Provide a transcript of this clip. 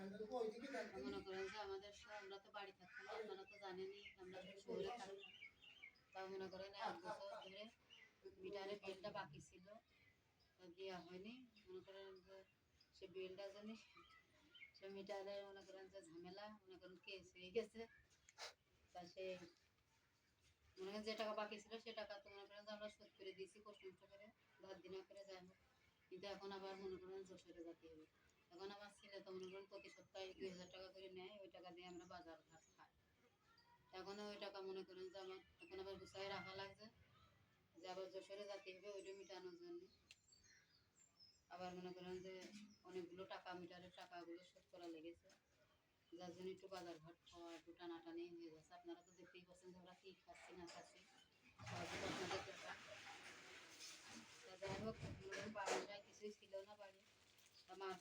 মনে করেন যে আমাদের আমরা তো বাড়ি থাকতাম না, আপনারা তো জানেনই আমরা শহরে থাকতাম। তা মনে করেন 1 বছর ধরে মিটারের বিলটা বাকি ছিল, দেওয়া হয়নি। মনে করেন যে সে বিলটা জানি সে মিটারে মনে করেন যে ঝামেলা, মনে করেন কেস হয়ে গেছে। তা সে মনে করেন যে টাকা বাকি ছিল সে টাকা তো মনে করেন যে আমরা শোধ করে দিয়েছি কষ্ট করে, ধার দিনা করে যাই হোক। কিন্তু এখন আবার মনে করেন যশোরে যেতে হবে। এখন আমার ছেলে তো মনে করেন প্রতি সপ্তাহে 2000 টাকা করে নেয়, ওই টাকা দিয়ে আমরা বাজার ঘাট খাই। এখন ওই টাকা মনে করেন যে আমার এখন আবার গুছাই রাখা লাগছে যে আবার যশোরে যেতে হবে ওইটা মিটানোর জন্য। আবার মনে করেন যে অনেকগুলো টাকা মিটারের টাকাগুলো শোধ করা লেগেছে, যার জন্য একটু বাজার ঘাট খাওয়া একটু টানাটানি হয়ে যাচ্ছে। আপনারা তো দেখতেই পাচ্ছেন যে আমরা কী খাচ্ছি না খাচ্ছি, সহজে আপনাদের দেখা। তা যাই হোক